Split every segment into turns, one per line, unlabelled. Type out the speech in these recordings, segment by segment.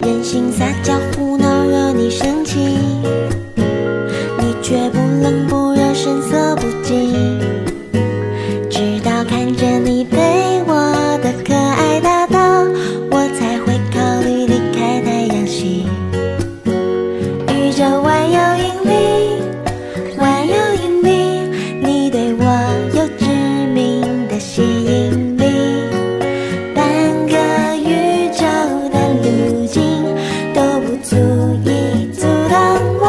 任性撒娇胡闹惹你生气，你却不冷不热神色不惊，直到看着你对我的可爱大道，我才会考虑离开太阳系。宇宙万有引力，万有引力，你对我有致命的吸引力，半个宇宙的路径都不足以阻挡我。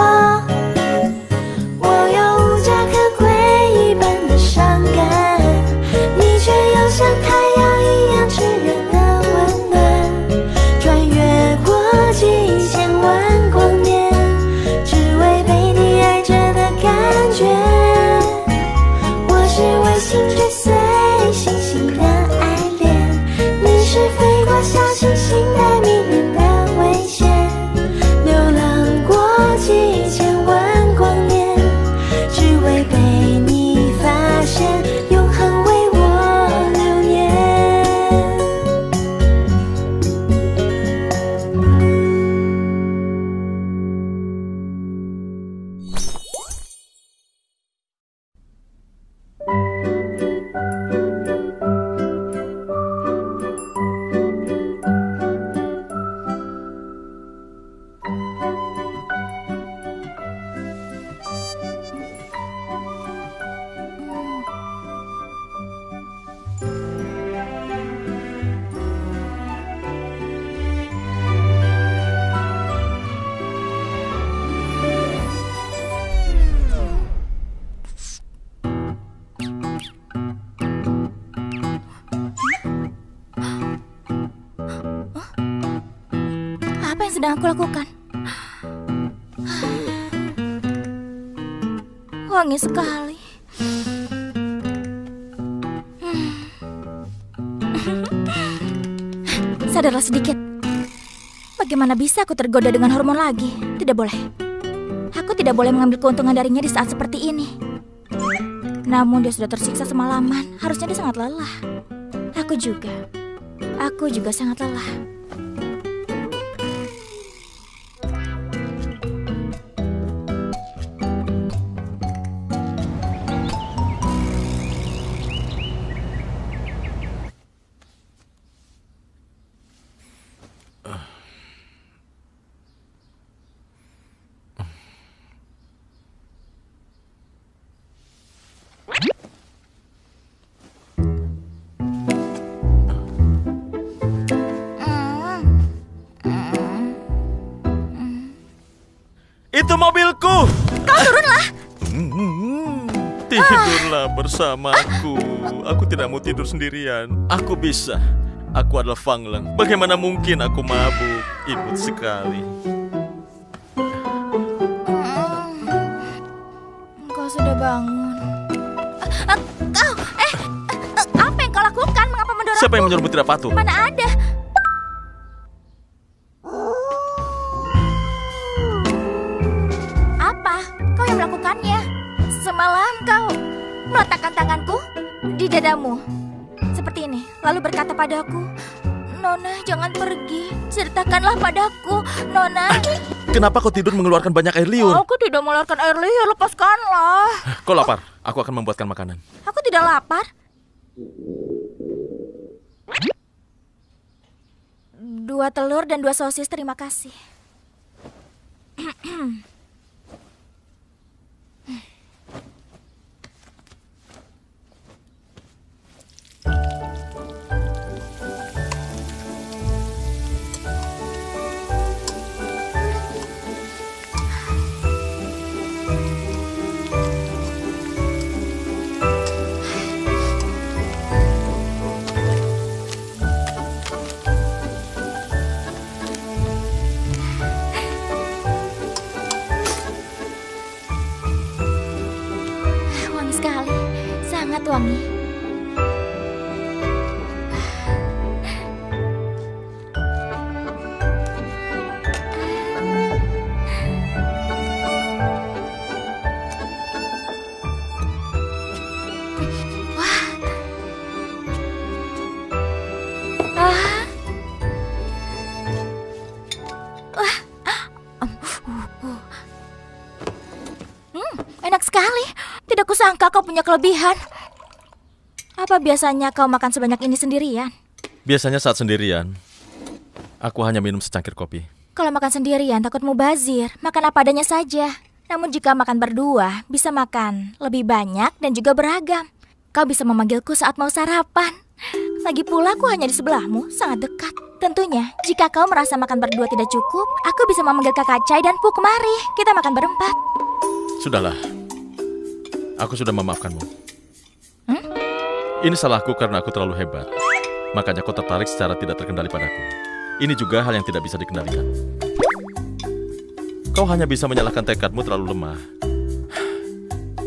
我有无家可归一般的伤感，你却又像太阳一样炽热的温暖，穿越过几千万光年，只为被你爱着的感觉。我是卫星追随星星的爱恋，你是飞过小行星带命运的危险，流浪过几千万光年，只为被你发现，永恒为我流年。
Apa yang sedang aku lakukan? Wangi sekali. Sadarlah sedikit. Bagaimana bisa aku tergoda dengan hormon lagi? Tidak boleh. Aku tidak boleh mengambil keuntungan darinya di saat seperti ini. Namun dia sudah tersiksa semalaman. Harusnya dia sangat lelah. Aku juga. Aku juga sangat lelah.
Itu mobilku.
Kau turunlah.
Tidurlah bersamaku. Aku tidak mau tidur sendirian. Aku bisa. Aku adalah Fang Leng. Bagaimana mungkin aku mabuk? Imut sekali.
Kau sudah bangun. Apa yang kau lakukan? Mengapa mendorongku?
Siapa yang menyuruhmu tidak patuh?
Mana ada. Apa? Kau yang melakukannya. Semalam kau meletakkan tanganku di dadamu. Seperti ini. Lalu berkata padaku, Nona, jangan pergi. Ceritakanlah padaku, Nona.
Kenapa kau tidur mengeluarkan banyak air liur?
Aku tidak mengeluarkan air liur, lepaskanlah.
Kau lapar? Aku akan membuatkan makanan.
Aku tidak lapar. 2 telur dan 2 sosis, terima kasih. Wangi sekali, sangat wangi. sangka kau punya kelebihan. Apa biasanya kau makan sebanyak ini sendirian?
Biasanya saat sendirian, aku hanya minum secangkir kopi.
Kalau makan sendirian takut mubazir, makan apa adanya saja. Namun jika makan berdua, bisa makan lebih banyak dan juga beragam. Kau bisa memanggilku saat mau sarapan. Lagi pula aku hanya di sebelahmu, sangat dekat. Tentunya, jika kau merasa makan berdua tidak cukup, aku bisa memanggil Kakak Chai dan Pu kemari. Kita makan berempat.
Sudahlah, aku sudah memaafkanmu. Ini salahku karena aku terlalu hebat. Makanya kau tertarik secara tidak terkendali padaku. Ini juga hal yang tidak bisa dikendalikan. Kau hanya bisa menyalahkan tekadmu terlalu lemah.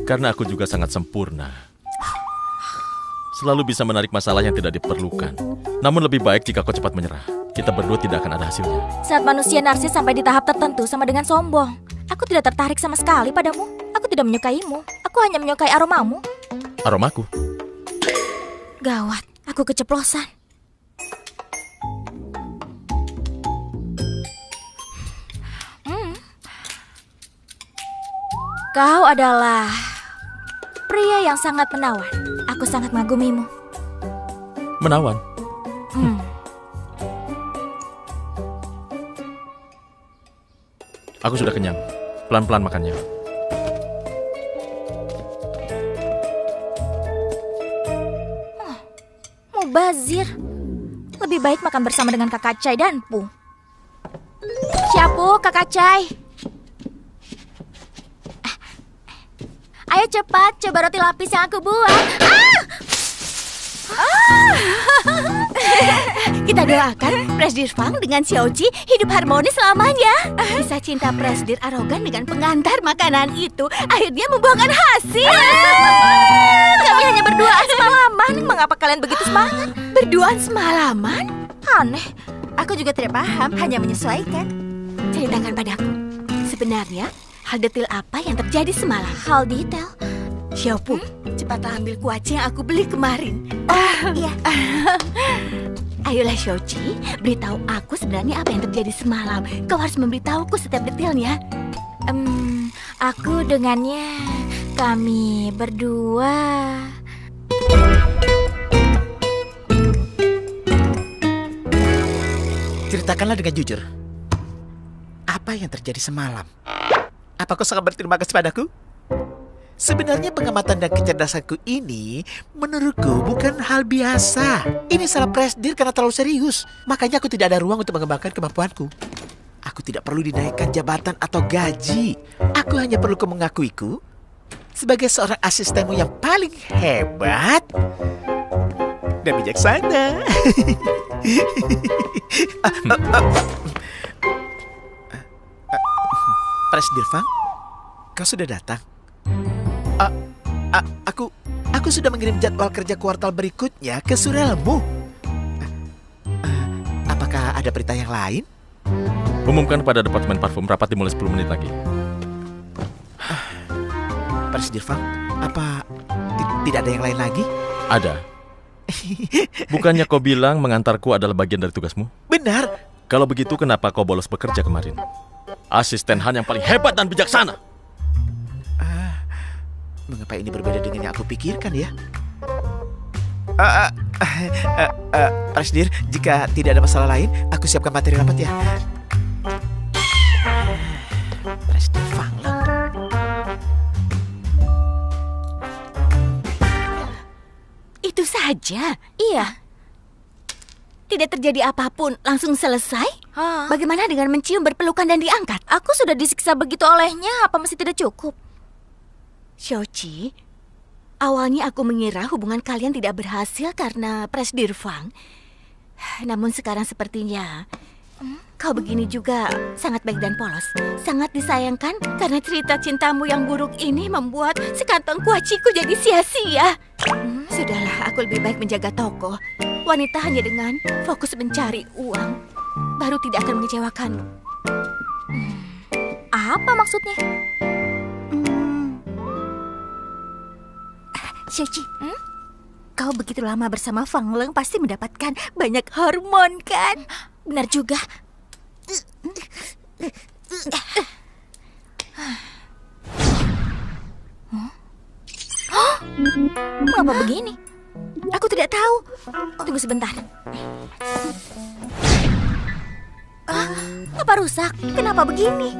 Karena aku juga sangat sempurna. Selalu bisa menarik masalah yang tidak diperlukan. Namun lebih baik jika kau cepat menyerah. Kita berdua tidak akan ada hasilnya.
Saat manusia narsis sampai di tahap tertentu sama dengan sombong. Aku tidak tertarik sama sekali padamu. Aku tidak menyukaimu. Aku hanya menyukai aromamu.
Aromaku?
Gawat, aku keceplosan. Kau adalah pria yang sangat menawan. Aku sangat mengagumimu.
Menawan? Aku sudah kenyang. Pelan-pelan makannya.
Mubazir. Lebih baik makan bersama dengan Kakak Chai dan Pu. Siapa Kakak Chai? Ayo cepat, coba roti lapis yang aku buat.
Kita doakan Presdir Fang dengan Xiaoji hidup harmonis selamanya. Kisah cinta Presdir arogan dengan pengantar makanan itu akhirnya membuahkan hasil.
Kami hanya berduaan semalaman. Mengapa kalian begitu semangat?
Berduaan semalaman?
Aneh.
Aku juga tidak paham, hanya menyesuaikan. Ceritakan padaku, sebenarnya hal detail apa yang terjadi semalam?
Hal detail?
Xiaopu, cepatlah ambil kuaci yang aku beli kemarin.
Iya.
Ayolah Xiaoji, beritahu aku sebenarnya apa yang terjadi semalam. Kau harus memberitahuku setiap detailnya.
Aku dengannya, kami berdua.
Ceritakanlah dengan jujur. Apa yang terjadi semalam? Apa kau sangat berterima kasih padaku? Sebenarnya pengamatan dan kecerdasanku ini menurutku bukan hal biasa. Ini salah Presdir karena terlalu serius. Makanya aku tidak ada ruang untuk mengembangkan kemampuanku. Aku tidak perlu dinaikkan jabatan atau gaji. Aku hanya perlu kau mengakuiku sebagai seorang asistenmu yang paling hebat dan bijaksana. Presdir Fang, kau sudah datang. Aku sudah mengirim jadwal kerja kuartal berikutnya ke surelmu. Apakah ada berita yang lain?
Umumkan pada Departemen Parfum, rapat dimulai 10 menit lagi.
Presdir Fang, apa tidak ada yang lain lagi?
Ada. Bukannya kau bilang mengantarku adalah bagian dari tugasmu?
Benar.
Kalau begitu kenapa kau bolos bekerja kemarin? Asisten Han yang paling hebat dan bijaksana.
Mengapa ini berbeda dengan yang aku pikirkan ya? Presdir, jika tidak ada masalah lain, aku siapkan materi rapat ya. Presdir Fang Leng.
Itu saja?
Iya.
Tidak terjadi apapun, langsung selesai?
Hah?
Bagaimana dengan mencium, berpelukan dan diangkat?
Aku sudah disiksa begitu olehnya, apa masih tidak cukup?
Xiaoji, awalnya aku mengira hubungan kalian tidak berhasil karena Presdir Fang. Namun sekarang sepertinya kau begini juga sangat baik dan polos. Sangat disayangkan karena cerita cintamu yang buruk ini membuat sekantong kuaciku jadi sia-sia. Sudahlah, aku lebih baik menjaga toko. Wanita hanya dengan fokus mencari uang baru tidak akan mengecewakanmu.
Apa maksudnya?
Xiaoji, kau begitu lama bersama Fang Leng pasti mendapatkan banyak hormon kan?
Benar juga. Mengapa begini?
Aku tidak tahu.
Tunggu sebentar. Apa rusak?
Kenapa begini?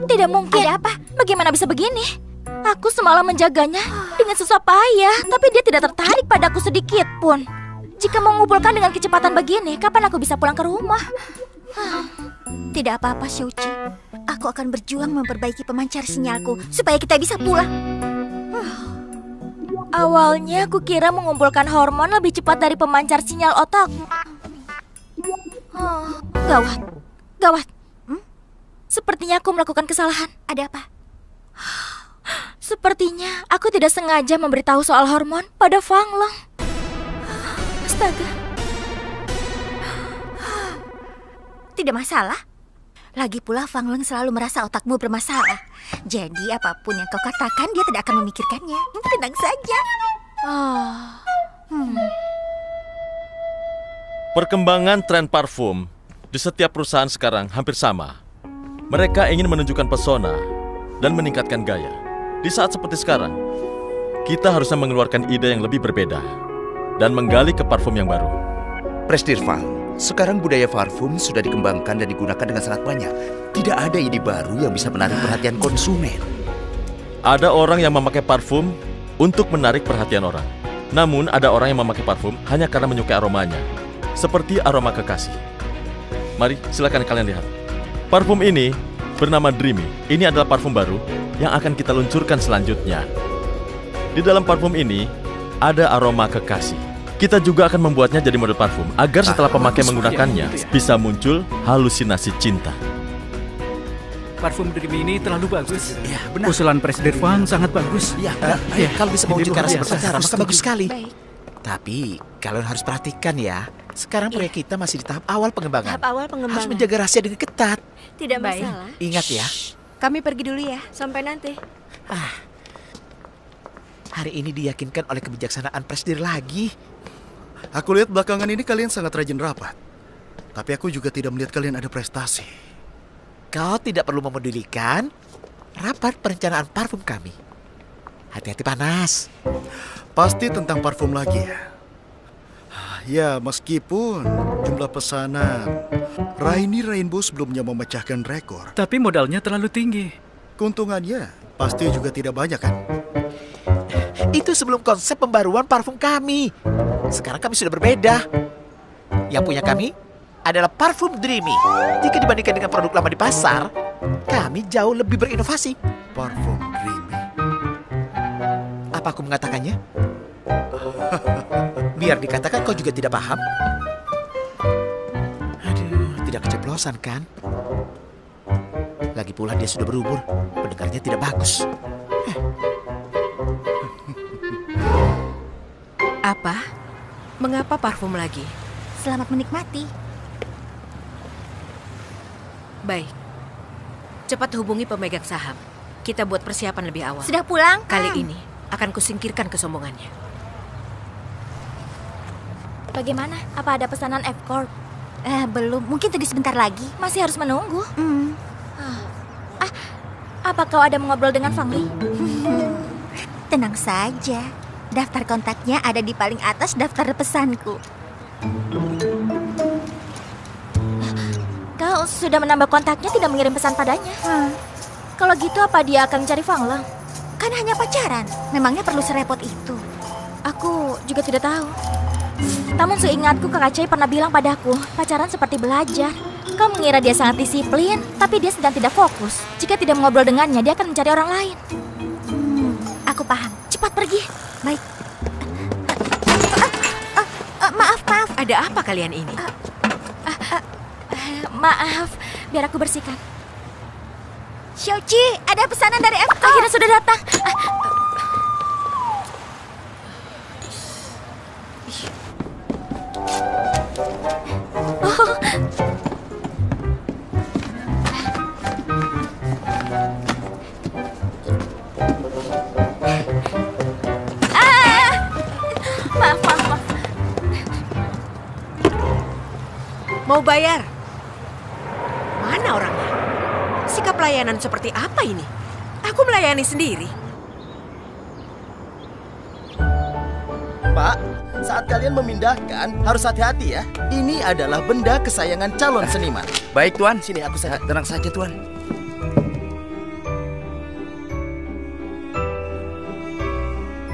Tidak mungkin.
Ada apa?
Bagaimana bisa begini? Aku semalam menjaganya dengan susah payah, tapi dia tidak tertarik padaku sedikit pun. Jika mengumpulkan dengan kecepatan begini, kapan aku bisa pulang ke rumah?
Tidak apa-apa, Xiaoqi. Aku akan berjuang memperbaiki pemancar sinyalku supaya kita bisa pulang.
Awalnya aku kira mengumpulkan hormon lebih cepat dari pemancar sinyal otakku. Gawat, gawat. Sepertinya aku melakukan kesalahan.
Ada apa?
Sepertinya aku tidak sengaja memberitahu soal hormon pada Fang Long. Astaga.
Tidak masalah. Lagi pula Fang Leng selalu merasa otakmu bermasalah. Jadi apapun yang kau katakan dia tidak akan memikirkannya. Tenang saja.
Perkembangan tren parfum di setiap perusahaan sekarang hampir sama. Mereka ingin menunjukkan pesona dan meningkatkan gaya. Di saat seperti sekarang, kita harusnya mengeluarkan ide yang lebih berbeda dan menggali ke parfum yang baru.
Presdirfang, sekarang budaya parfum sudah dikembangkan dan digunakan dengan sangat banyak. Tidak ada ide baru yang bisa menarik perhatian konsumen.
Ada orang yang memakai parfum untuk menarik perhatian orang. Namun ada orang yang memakai parfum hanya karena menyukai aromanya. Seperti aroma kekasih. Mari, silakan kalian lihat. Parfum ini bernama Dreamy. Ini adalah parfum baru yang akan kita luncurkan selanjutnya. Di dalam parfum ini ada aroma kekasih. Kita juga akan membuatnya jadi model parfum agar setelah pemakai menggunakannya bisa muncul halusinasi cinta.
Parfum Dreamy ini terlalu bagus.
Ya, benar.
Usulan Presdirfang sangat bagus.
Ya, kalau bisa mewujudkan
luar
rasa
biasa.
bersacara, maka bagus sekali.
Baik.
Tapi kalian harus perhatikan ya. Sekarang proyek kita masih di tahap awal pengembangan.
Tahap awal pengembangan.
Harus menjaga rahasia dengan ketat.
Tidak
Baik.
masalah.
Ingat ya.
Kami pergi dulu ya. Sampai nanti.
Hari ini diyakinkan oleh kebijaksanaan Presdir lagi.
Aku lihat belakangan ini kalian sangat rajin rapat. Tapi aku juga tidak melihat kalian ada prestasi.
Kau tidak perlu memedulikan rapat perencanaan parfum kami. Hati-hati panas.
Pasti tentang parfum lagi ya. Ya, meskipun jumlah pesanan Raini Rainbow sebelumnya memecahkan rekor,
Tapi modalnya terlalu tinggi.
keuntungannya pasti juga tidak banyak kan?
Itu sebelum konsep pembaruan parfum kami. Sekarang kami sudah berbeda. Yang punya kami adalah parfum Dreamy. Jika dibandingkan dengan produk lama di pasar, kami jauh lebih berinovasi.
Parfum Dreamy.
Apa aku mengatakannya? Biar dikatakan kau juga tidak paham. Aduh, tidak keceplosan kan? Lagi pula dia sudah berumur. Pendengarnya tidak bagus.
Apa? Mengapa parfum lagi?
Selamat menikmati.
Baik. Cepat hubungi pemegang saham. Kita buat persiapan lebih awal.
Sudah pulang?
Kali ini akan kusingkirkan kesombongannya.
Bagaimana? Apa ada pesanan F-Corp?
Belum. Mungkin tunggu sebentar lagi.
Masih harus menunggu.
Hmm.
Apa kau ada mengobrol dengan Fang Li?
Tenang saja. Daftar kontaknya ada di paling atas daftar pesanku.
Kau sudah menambah kontaknya, tidak mengirim pesan padanya. Kalau gitu apa dia akan mencari Fang Long?
Kan hanya pacaran. Memangnya perlu serepot itu?
Aku juga tidak tahu. Namun seingatku Kakak Chai pernah bilang padaku, pacaran seperti belajar. Kau mengira dia sangat disiplin, tapi dia sedang tidak fokus. Jika tidak mengobrol dengannya, dia akan mencari orang lain.
Aku paham.
Cepat pergi.
Baik. Maaf.
Ada apa kalian ini?
Maaf, biar aku bersihkan.
Xiaoqi, ada pesanan dari F-Corp.
Akhirnya sudah datang. Maaf.
Mau bayar? Mana orangnya? Sikap pelayanan seperti apa ini? Aku melayani sendiri.
saat kalian memindahkan harus hati-hati ya. Ini adalah benda kesayangan calon seniman.
Baik, Tuan.
Sini aku saja.
Tenang saja, Tuan.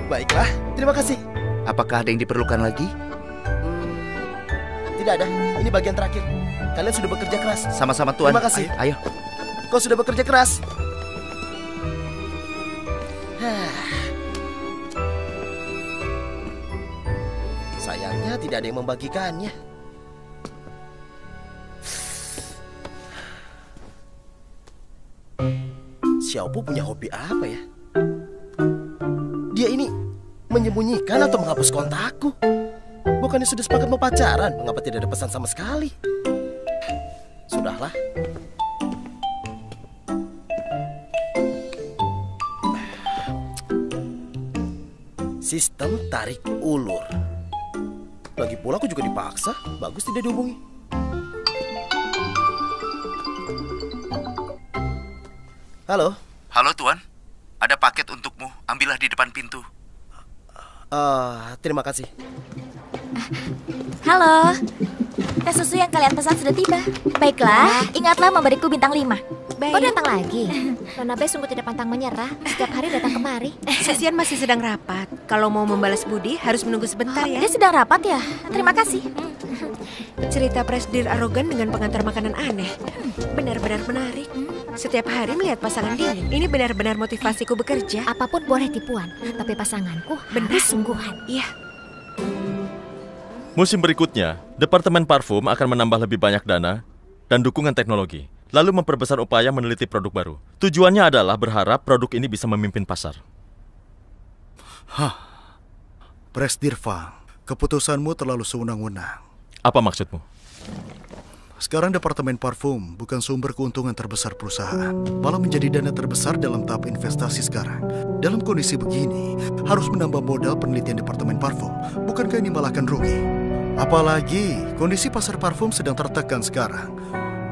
Baiklah, terima kasih.
Apakah ada yang diperlukan lagi?
Tidak ada, ini bagian terakhir. Kalian sudah bekerja keras.
Sama-sama, Tuan.
Terima kasih.
Ayo.
Kau sudah bekerja keras. Sayangnya tidak ada yang membagikannya. Xiaopu punya hobi apa ya? Dia ini menyembunyikan atau menghapus kontakku? Bukannya sudah sepakat mau pacaran? Mengapa tidak ada pesan sama sekali? Sudahlah. Sistem tarik ulur. Lagi pula aku juga dipaksa. Bagus tidak dihubungi. Halo?
Halo, Tuan. Ada paket untukmu. Ambillah di depan pintu.
Terima kasih.
Halo. Teh susu yang kalian pesan sudah tiba. Baiklah, ingatlah memberiku bintang 5.
Kau datang lagi? Nona Be sungguh tidak pantang menyerah. Setiap hari datang kemari.
Sesian masih sedang rapat. Kalau mau membalas budi harus menunggu sebentar ya.
Dia sedang rapat ya? Terima kasih.
Cerita Presdir arogan dengan pengantar makanan aneh. Benar-benar menarik. Setiap hari melihat pasangan dingin. Ini benar-benar motivasiku bekerja.
Apapun boleh tipuan, tapi pasanganku harus sungguhan.
Iya.
Musim berikutnya, Departemen Parfum akan menambah lebih banyak dana dan dukungan teknologi, lalu memperbesar upaya meneliti produk baru. Tujuannya adalah berharap produk ini bisa memimpin pasar.
Presdir Fang, keputusanmu terlalu sewenang-wenang.
Apa maksudmu?
Sekarang Departemen Parfum bukan sumber keuntungan terbesar perusahaan, malah menjadi dana terbesar dalam tahap investasi sekarang. Dalam kondisi begini, harus menambah modal penelitian Departemen Parfum. Bukankah ini malah akan rugi? Apalagi kondisi pasar parfum sedang tertekan sekarang.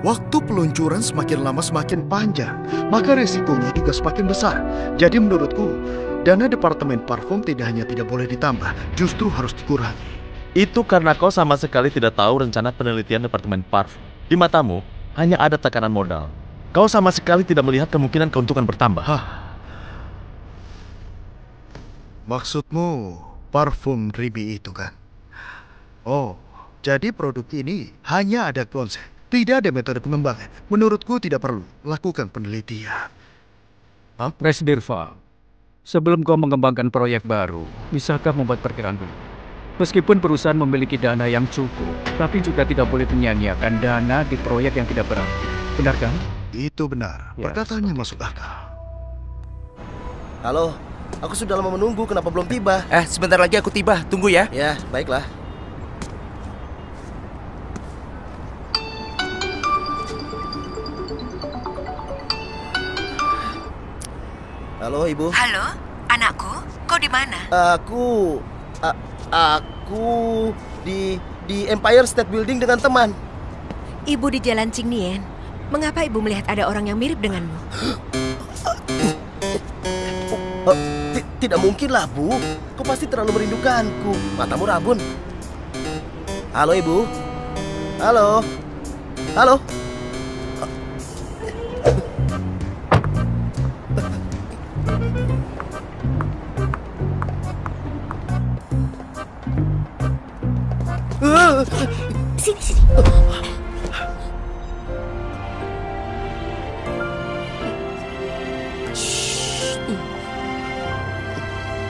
Waktu peluncuran semakin lama semakin panjang, maka resikonya juga semakin besar. Jadi menurutku, dana Departemen Parfum tidak hanya tidak boleh ditambah, justru harus dikurangi.
Itu karena kau sama sekali tidak tahu rencana penelitian Departemen Parfum. Di matamu, hanya ada tekanan modal. Kau sama sekali tidak melihat kemungkinan keuntungan bertambah.
Maksudmu parfum Ribi itu kan? Oh, jadi produk ini hanya ada konsep, tidak ada metode pengembangan. Menurutku tidak perlu lakukan penelitian.
Presdir Fang, sebelum kau mengembangkan proyek baru, bisakah membuat perkiraan dulu? Meskipun perusahaan memiliki dana yang cukup, tapi juga tidak boleh menyia-nyiakan dana di proyek yang tidak berarti. Benar kan?
Itu benar.
Ya.
Perkataannya masuk akal.
Halo, aku sudah lama menunggu. Kenapa belum tiba?
Sebentar lagi aku tiba. Tunggu ya.
Ya, baiklah. Halo, Ibu.
Halo, anakku. Kau di mana?
Aku di Empire State Building dengan teman.
Ibu di Jalan Qingnian. Mengapa ibu melihat ada orang yang mirip denganmu?
Tidak mungkinlah, Bu. Kau pasti terlalu merindukanku. Matamu rabun. Halo, Ibu. Halo. Halo.
Sini.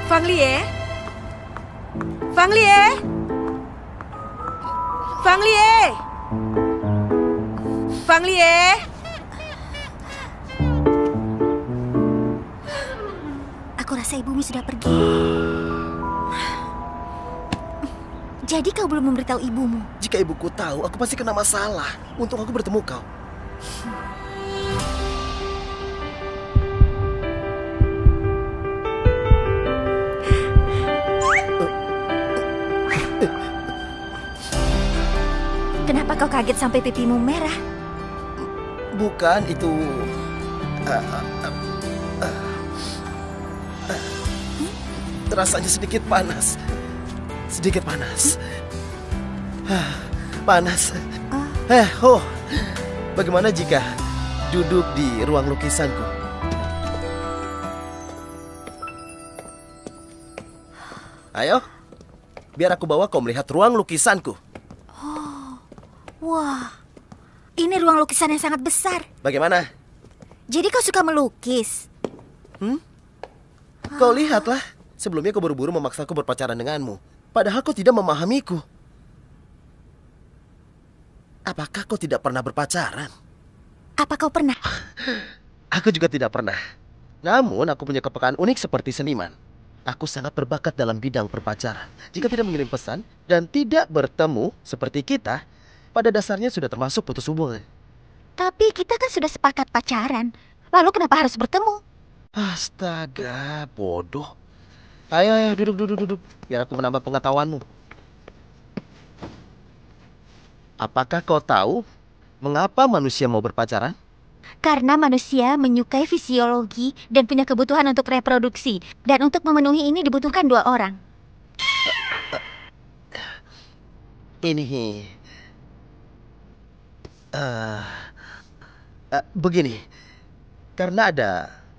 Fang Lie? Fang Lie? Fang Lie? Fang Lie?
Aku rasa ibumu sudah pergi. Jadi kau belum memberitahu ibumu?
Jika ibuku tahu, aku pasti kena masalah. Untung aku bertemu kau.
Kenapa kau kaget sampai pipimu merah?
Bukan, itu... rasanya sedikit panas. sedikit panas. Panas. Bagaimana jika duduk di ruang lukisanku? Ayo, biar aku bawa kau melihat ruang lukisanku.
Wah, ini ruang lukisan yang sangat besar.
Bagaimana?
Jadi kau suka melukis?
Kau lihatlah, sebelumnya kau buru-buru memaksaku berpacaran denganmu. Padahal kau tidak memahamiku. Apakah kau tidak pernah berpacaran?
Apa kau pernah?
Aku juga tidak pernah. Namun aku punya kepekaan unik seperti seniman. Aku sangat berbakat dalam bidang perpacaran. Jika tidak mengirim pesan dan tidak bertemu seperti kita, pada dasarnya sudah termasuk putus hubungan.
Tapi kita kan sudah sepakat pacaran. Lalu kenapa harus bertemu?
Astaga, bodoh. Ayo, duduk. Biar aku menambah pengetahuanmu. Apakah kau tahu mengapa manusia mau berpacaran?
Karena manusia menyukai fisiologi dan punya kebutuhan untuk reproduksi. Dan untuk memenuhi ini dibutuhkan 2 orang.
Begini. Karena ada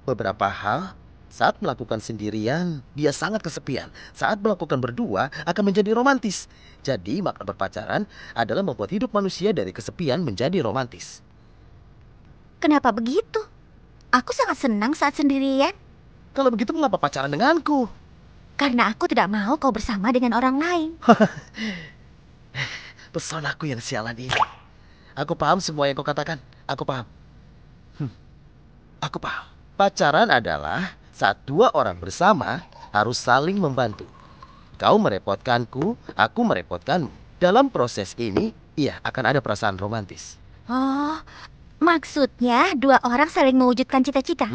beberapa hal, saat melakukan sendirian, dia sangat kesepian. Saat melakukan berdua, akan menjadi romantis. Jadi, makna berpacaran adalah membuat hidup manusia dari kesepian menjadi romantis.
Kenapa begitu? Aku sangat senang saat sendirian.
Kalau begitu, mengapa pacaran denganku?
Karena aku tidak mau kau bersama dengan orang lain.
Pesonaku yang sialan ini. Aku paham semua yang kau katakan. Aku paham. Aku paham. Pacaran adalah saat 2 orang bersama harus saling membantu. Kau merepotkanku, aku merepotkanmu. Dalam proses ini, akan ada perasaan romantis.
Oh, maksudnya 2 orang saling mewujudkan cita-cita.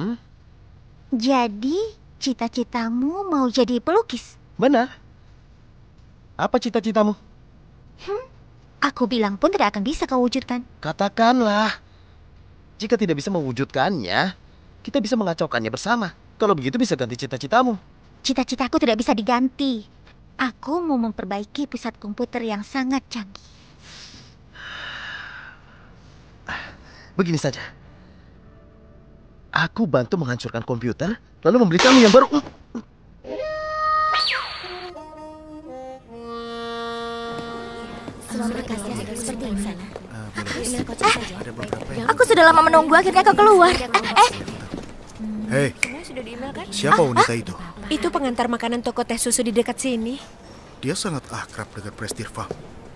Jadi, cita-citamu mau jadi pelukis?
Benar. Apa cita-citamu?
Aku bilang pun tidak akan bisa kau wujudkan.
Katakanlah. Jika tidak bisa mewujudkannya, kita bisa mengacaukannya bersama. Kalau begitu bisa ganti cita-citamu.
Cita-citaku tidak bisa diganti. Aku mau memperbaiki pusat komputer yang sangat canggih.
Begini saja. Aku bantu menghancurkan komputer, lalu membeli kamu yang baru.
Aku sudah lama menunggu, akhirnya kau keluar.
Hei, siapa wanita itu?
Itu pengantar makanan toko teh susu di dekat sini.
Dia sangat akrab dengan Presdirfang.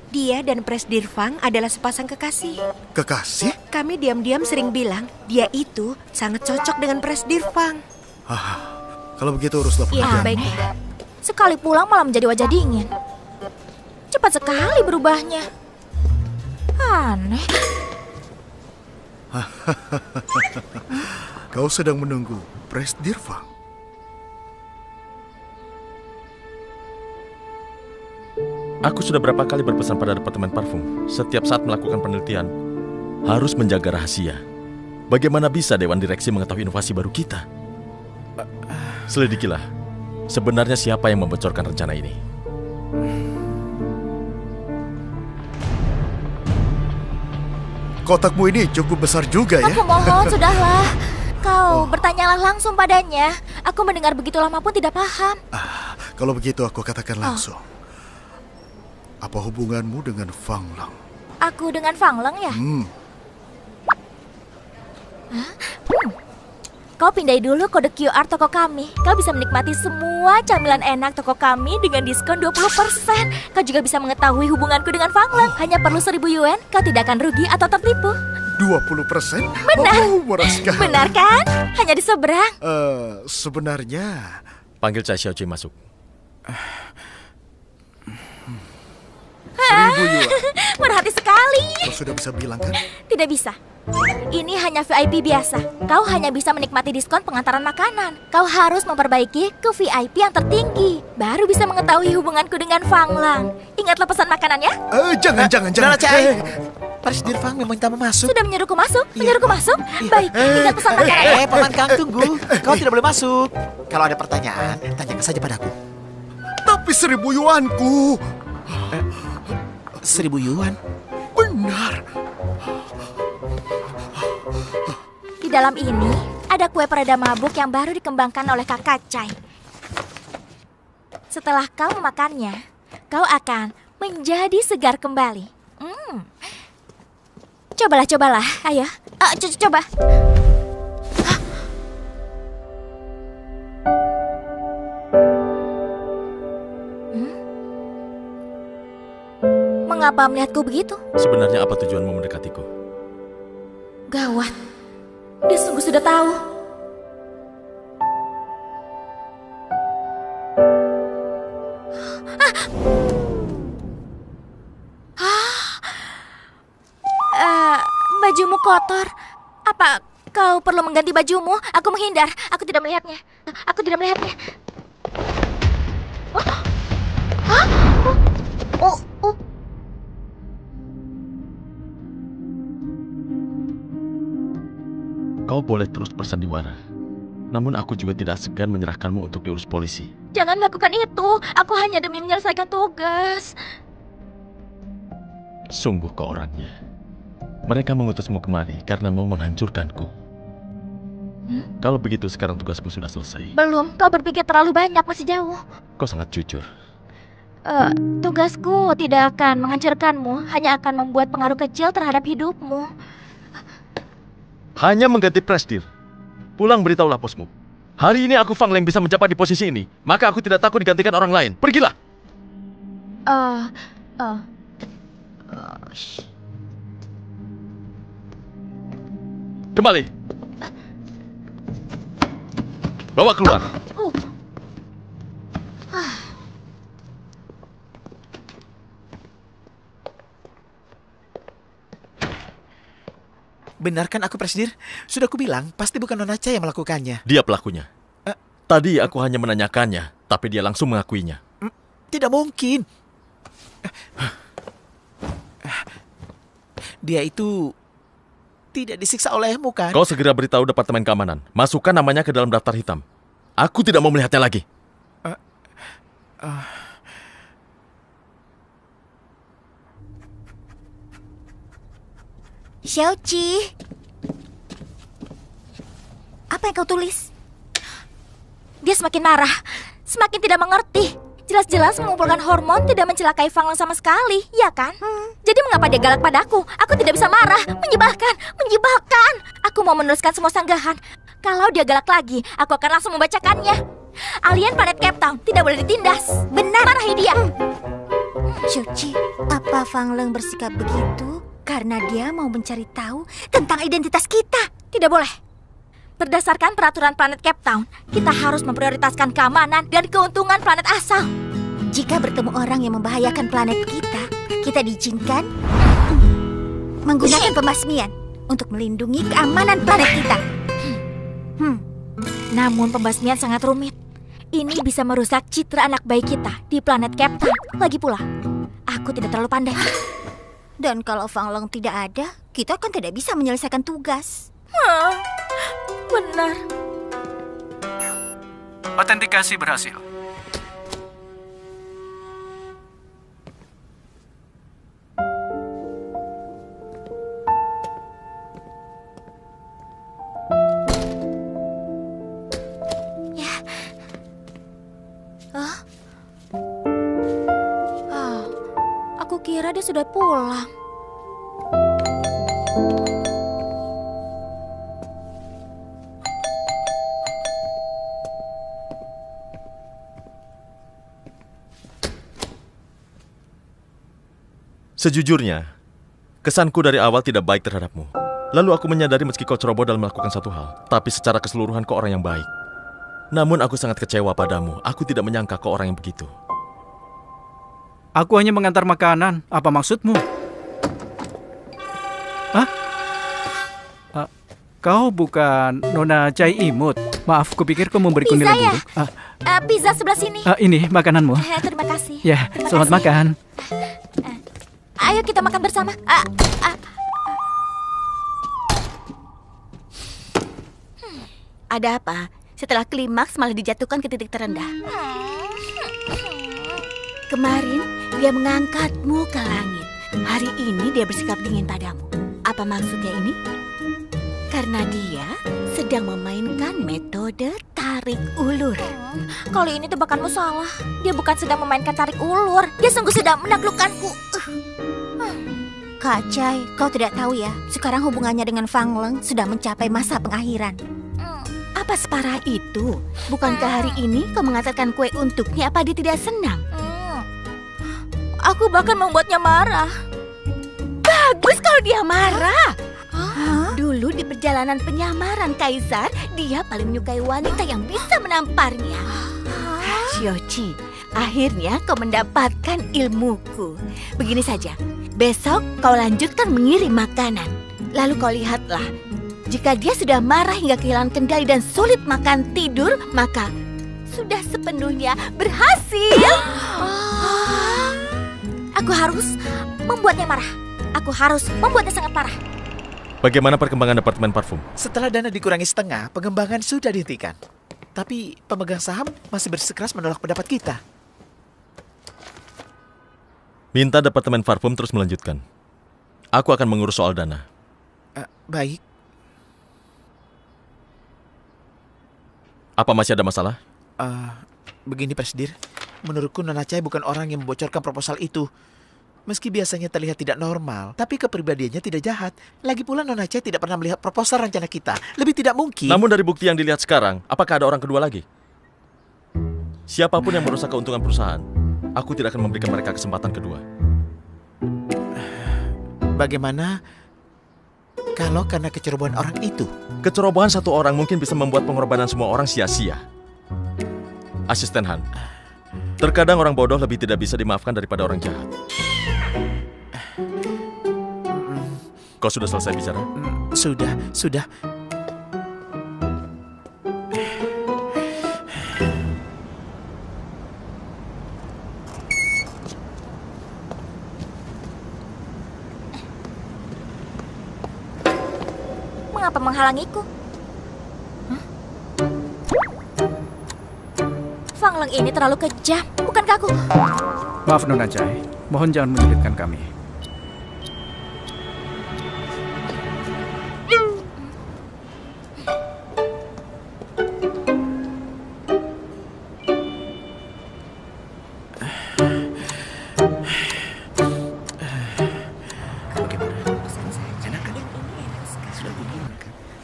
Dia dan Presdirfang adalah sepasang kekasih.
Kekasih?
Kami diam-diam sering bilang dia itu sangat cocok dengan Presdirfang.
Kalau begitu uruslah pekerjaan.
Baiklah. Sekali pulang malah menjadi wajah dingin. Cepat sekali berubahnya. Aneh.
Kau sedang menunggu Presdirfang.
Aku sudah berapa kali berpesan pada departemen parfum, setiap saat melakukan penelitian, harus menjaga rahasia. Bagaimana bisa Dewan Direksi mengetahui inovasi baru kita? Selidikilah, sebenarnya siapa yang membocorkan rencana ini?
Kotakmu ini cukup besar juga ya?
Aku mohon, sudahlah. Kau bertanyalah langsung padanya. Aku mendengar begitu lama pun tidak paham.
Kalau begitu aku katakan langsung. Apa hubunganmu dengan Fang Lang?
Aku dengan Fang Lang ya? Kau pindai dulu kode QR toko kami. Kau bisa menikmati semua camilan enak toko kami dengan diskon 20%. Kau juga bisa mengetahui hubunganku dengan Fang Lang. Hanya perlu 1.000 yuan, kau tidak akan rugi atau tertipu.
20%?
Benar.
Murah sekali.
Benar kan? Hanya di seberang.
Sebenarnya...
Panggil Cai Xiaoqi masuk.
1.000 yuan.
Murah hati sekali.
Kau sudah bisa bilang kan?
Tidak bisa. Ini hanya VIP biasa. Kau hanya bisa menikmati diskon pengantaran makanan. Kau harus memperbaiki ke VIP yang tertinggi. Baru bisa mengetahui hubunganku dengan Fang Lang. Ingatlah pesan makanannya.
Jangan.
Presdirfang meminta masuk.
Sudah menyuruhku masuk? Menyuruhku masuk? Baik, ingat pesan makanannya.
Paman Kang, tunggu. Kau tidak boleh masuk. Kalau ada pertanyaan, tanyakan saja padaku.
Tapi Tapi 1.000 yuanku.
1.000 yuan?
Benar.
Di dalam ini ada kue pereda mabuk yang baru dikembangkan oleh Kakak Chai. Setelah kau memakannya, kau akan menjadi segar kembali. Cobalah, ayo. Coba. Mengapa melihatku begitu?
Sebenarnya apa tujuanmu mendekatiku?
Gawat. Dia sungguh sudah tahu. Bajumu kotor. Apa kau perlu mengganti bajumu? Aku menghindar. Aku tidak melihatnya.
Kau boleh terus bersandiwara. Namun aku juga tidak segan menyerahkanmu untuk diurus polisi.
Jangan lakukan itu. Aku hanya demi menyelesaikan tugas.
Sungguh kau orangnya. Mereka mengutusmu kemari karena mau menghancurkanku. Kalau begitu sekarang tugasmu sudah selesai.
Belum, kau berpikir terlalu banyak, masih jauh.
Kau sangat jujur.
Tugasku tidak akan menghancurkanmu, hanya akan membuat pengaruh kecil terhadap hidupmu.
Hanya mengganti presdir. Pulang beritahulah bosmu. Hari ini aku Fang Leng bisa menjabat di posisi ini. Maka aku tidak takut digantikan orang lain. Pergilah. Kembali. Bawa keluar.
Benarkan aku Presdir? Sudah kubilang, pasti bukan Nona Chai yang melakukannya.
Dia pelakunya. Tadi aku hanya menanyakannya, tapi dia langsung mengakuinya.
Tidak mungkin. Dia itu tidak disiksa olehmu kan?
Kau segera beritahu Departemen Keamanan. Masukkan namanya ke dalam daftar hitam. Aku tidak mau melihatnya lagi.
Xiaoqi, apa yang kau tulis? Dia semakin marah, semakin tidak mengerti. Jelas-jelas mengumpulkan hormon tidak mencelakai Fang Leng sama sekali, ya kan? Jadi mengapa dia galak padaku? Aku tidak bisa marah. Menyibakkan. Aku mau menuliskan semua sanggahan. Kalau dia galak lagi, aku akan langsung membacakannya. Alien planet Cape Town tidak boleh ditindas. Benar. Marahi dia.
Xiaoqi, apa Fang Leng bersikap begitu karena dia mau mencari tahu tentang identitas kita?
Tidak boleh. Berdasarkan peraturan planet Cape Town, kita harus memprioritaskan keamanan dan keuntungan planet asal.
Jika bertemu orang yang membahayakan planet kita diizinkan menggunakan pembasmian untuk melindungi keamanan planet kita.
Namun pembasmian sangat rumit. Ini bisa merusak citra anak bayi kita di planet Cape Town. Lagi pula, aku tidak terlalu pandai.
Dan kalau Fang Leng tidak ada, kita kan tidak bisa menyelesaikan tugas.
Benar.
Autentikasi berhasil.
Aku kira dia sudah pulang.
Sejujurnya, kesanku dari awal tidak baik terhadapmu. Lalu aku menyadari meski kau ceroboh dalam melakukan satu hal, tapi secara keseluruhan kau orang yang baik. Namun aku sangat kecewa padamu. Aku tidak menyangka kau orang yang begitu.
Aku hanya mengantar makanan. Apa maksudmu? Hah? Kau bukan Nona Chai Imut. Maaf, kupikir kau memberiku nilai buruk.
Pizza sebelah sini.
Ini makananmu.
Terima kasih.
Ya,
Terima
selamat
kasih.
makan.
Ayo kita makan bersama.
Ada apa? Setelah klimaks malah dijatuhkan ke titik terendah. Kemarin dia mengangkatmu ke langit. Hari ini dia bersikap dingin padamu. Apa maksudnya ini? Karena dia sedang memainkan metode tarik ulur.
Kali ini tebakanmu salah. Dia bukan sedang memainkan tarik ulur. Dia sungguh sedang menaklukkanku.
Kak Chai, kau tidak tahu ya, sekarang hubungannya dengan Fang Leng sudah mencapai masa pengakhiran.
Apa separah itu? Bukankah hari ini kau mengantarkan kue untuknya? Apa dia tidak senang?
Aku bahkan membuatnya marah.
Bagus kalau dia marah. Dulu di perjalanan penyamaran Kaisar, dia paling menyukai wanita yang bisa menamparnya. Xiaoqi, akhirnya kau mendapatkan ilmuku. Begini saja, besok kau lanjutkan mengirim makanan. Lalu kau lihatlah, jika dia sudah marah hingga kehilangan kendali dan sulit makan tidur, maka sudah sepenuhnya berhasil.
Aku harus membuatnya marah. Aku harus membuatnya sangat parah.
Bagaimana perkembangan departemen parfum?
Setelah dana dikurangi setengah, pengembangan sudah dihentikan. Tapi pemegang saham masih bersikeras menolak pendapat kita.
Minta departemen parfum terus melanjutkan. Aku akan mengurus soal dana.
Baik.
Apa masih ada masalah?
Begini Presdir, menurutku Nona Chai bukan orang yang membocorkan proposal itu. Meski biasanya terlihat tidak normal, tapi kepribadiannya tidak jahat. Lagi pula Nona Chai tidak pernah melihat proposal rencana kita. Lebih tidak mungkin.
Namun dari bukti yang dilihat sekarang, apakah ada orang kedua lagi? Siapapun yang merusak keuntungan perusahaan, aku tidak akan memberikan mereka kesempatan kedua.
Bagaimana kalau karena kecerobohan orang itu?
Kecerobohan satu orang mungkin bisa membuat pengorbanan semua orang sia-sia. Asisten Han, terkadang orang bodoh lebih tidak bisa dimaafkan daripada orang jahat. Kau sudah selesai bicara?
Sudah.
Mengapa menghalangiku? Fang Leng ini terlalu kejam, bukankah aku?
Maaf Nona Chai, mohon jangan menyulitkan kami.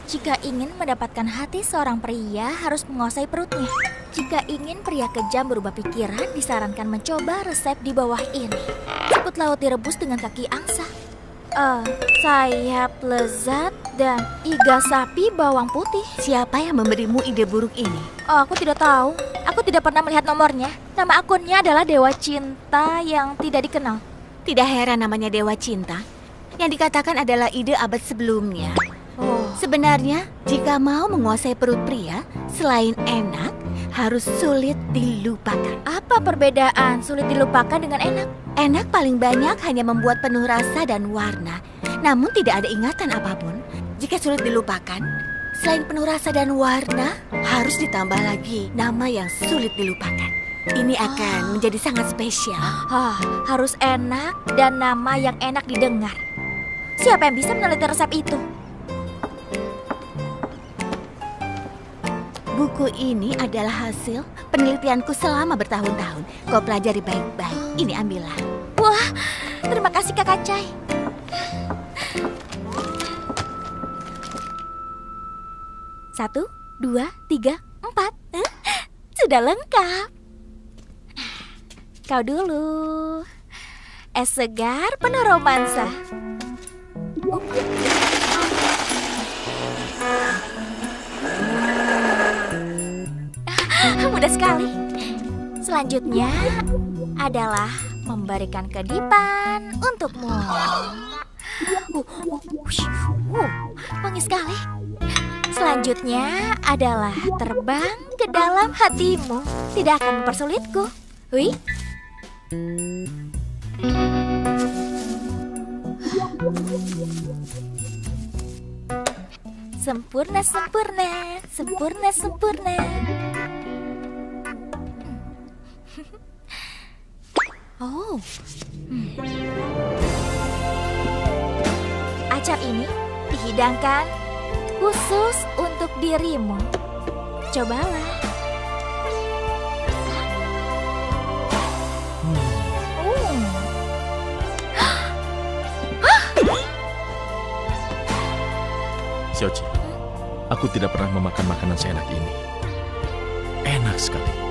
Jika ingin mendapatkan hati seorang pria, harus menguasai perutnya. Jika ingin pria kejam berubah pikiran, disarankan mencoba resep di bawah ini. Siput laut direbus dengan kaki angsa. Sayap lezat dan iga sapi bawang putih.
Siapa yang memberimu ide buruk ini?
Aku tidak tahu. Aku tidak pernah melihat nomornya. Nama akunnya adalah Dewa Cinta yang tidak dikenal.
Tidak heran namanya Dewa Cinta. Yang dikatakan adalah ide abad sebelumnya. Sebenarnya, jika mau menguasai perut pria, selain enak, harus sulit dilupakan.
Apa perbedaan sulit dilupakan dengan enak?
Enak paling banyak hanya membuat penuh rasa dan warna, namun tidak ada ingatan apapun. Jika sulit dilupakan, selain penuh rasa dan warna, harus ditambah lagi nama yang sulit dilupakan. Ini akan menjadi sangat spesial.
Harus enak dan nama yang enak didengar. Siapa yang bisa meneliti resep itu?
Buku ini adalah hasil penelitianku selama bertahun-tahun. Kau pelajari baik-baik. Ini ambillah.
Wah, terima kasih Kakak Chai. Satu, dua, tiga, empat. Sudah lengkap. Kau dulu. Es segar penuh romansa. Mudah sekali. Selanjutnya adalah memberikan kedipan untukmu. Wangi sekali. Selanjutnya adalah terbang ke dalam hatimu. Tidak akan mempersulitku. Wih. Sempurna, sempurna, sempurna, sempurna. Oh. Acar ini dihidangkan khusus untuk dirimu. Cobalah.
Xiaoqi, aku tidak pernah memakan makanan seenak ini. Enak sekali.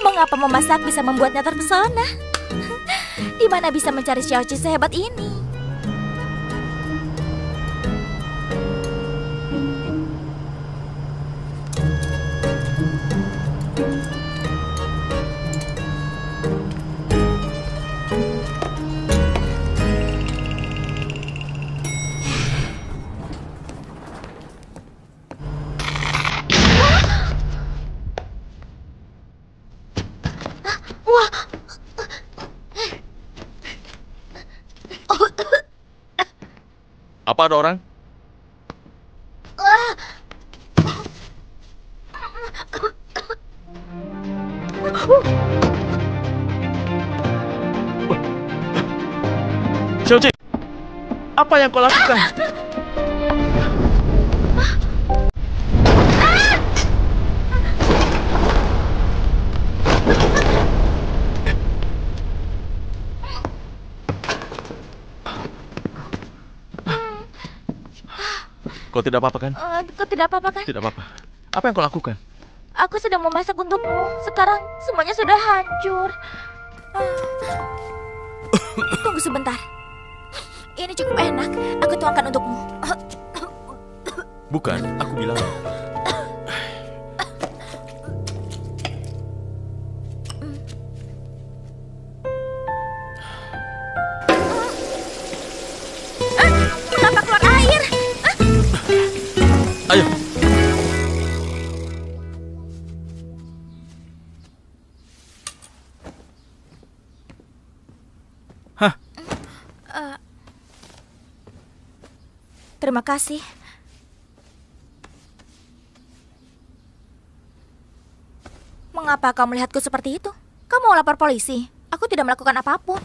Mengapa memasak bisa membuatnya terpesona? Di mana bisa mencari Xiaoqi sehebat ini?
Apa ada orang? Xiaoqi, apa yang kau lakukan? Kau tidak apa-apa kan?
Kau tidak apa-apa kan?
Tidak apa-apa. Apa yang kau lakukan?
Aku sedang memasak untukmu. Sekarang semuanya sudah hancur. Tunggu sebentar. Ini cukup enak. Aku tuangkan untukmu.
Bukan, aku bilang.
Kenapa keluar air?
Ayo. Hah?
Terima kasih. Mengapa kau melihatku seperti itu? Kau mau lapor polisi? Aku tidak melakukan apapun.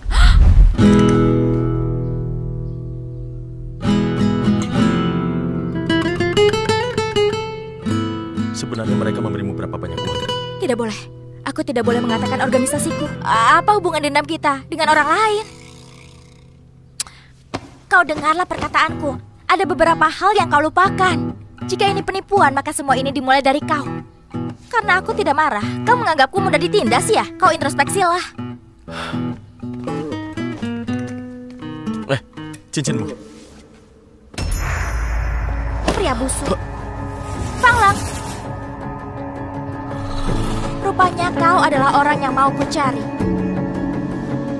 Sebenarnya mereka memberimu berapa banyak uang?
Tidak boleh. Aku tidak boleh mengatakan organisasiku. Apa hubungan dendam kita dengan orang lain? Kau dengarlah perkataanku. Ada beberapa hal yang kau lupakan. Jika ini penipuan, maka semua ini dimulai dari kau. Karena aku tidak marah. Kau menganggapku mudah ditindas ya? Kau introspeksilah.
Cincinmu.
Pria busuk. Fanglang. Rupanya kau adalah orang yang mau ku cari.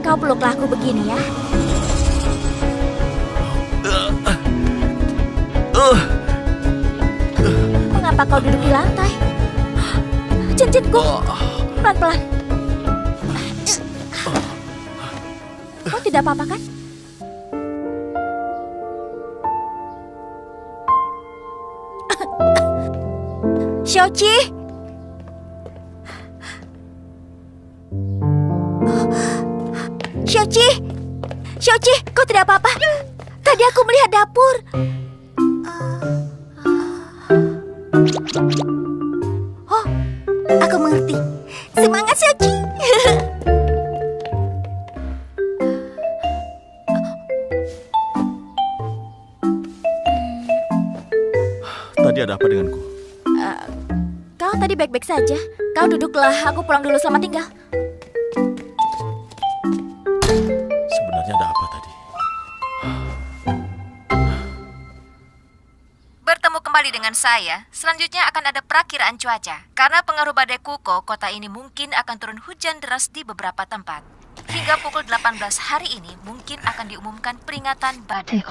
Kau peluklah aku begini ya. Mengapa kau duduk di lantai? Cincinku. Pelan-pelan. Kau tidak apa-apa kan? Xiaoqi. Xiaoqi. Xiaoqi, kau tidak apa-apa? Tadi aku melihat dapur. Oh, aku mengerti. Semangat, Xiaoqi.
Tadi ada apa denganku?
Kau tadi baik-baik saja. Kau duduklah, aku pulang dulu, selamat tinggal.
Sebenarnya ada apa tadi?
Bertemu kembali dengan saya. Selanjutnya akan ada perakiraan cuaca. Karena pengaruh badai Kuko, kota ini mungkin akan turun hujan deras di beberapa tempat. Hingga pukul 18 hari ini mungkin akan diumumkan peringatan badai.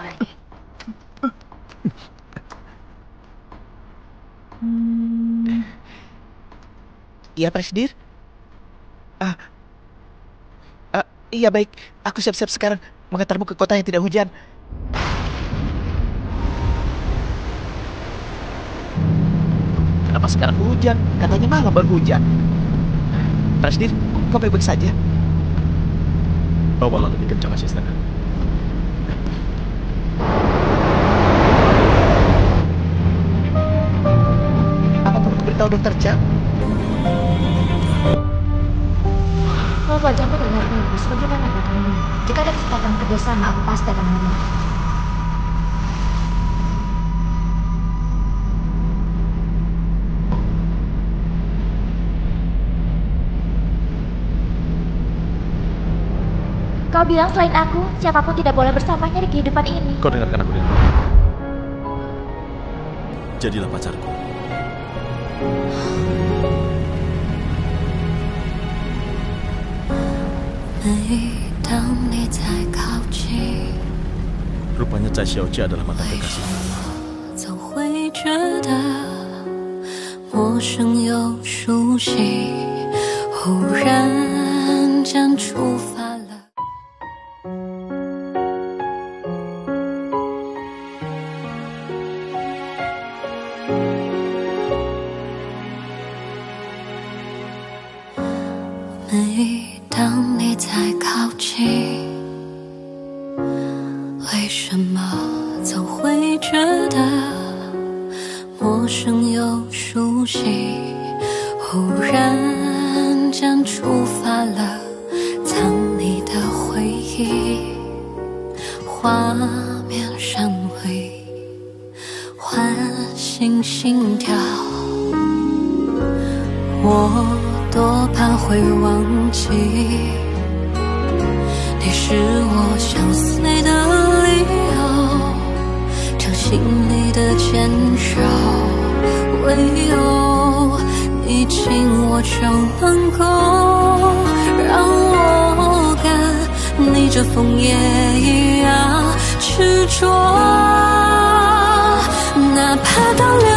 Iya, Presdir? Iya baik, aku siap-siap sekarang mengantarmu ke kota yang tidak hujan. Kenapa sekarang hujan? Katanya malam baru hujan. Presdir, kau baik-baik saja?
Bawalah lebih kencang, asisten.
Apa perlu beritahu Dokter Chang?
Kalau wajahmu terlihat bagus, bagaimana katamu? Jika ada kesempatan kerjasama, aku pasti akan mengenal.
Kau bilang selain aku, siapapun tidak boleh bersamanya di kehidupan ini.
Kau dengarkan aku dengan jadilah pacarku. Rupanya Cai Xiaoqi adalah mantan kekasihku.
哪怕到了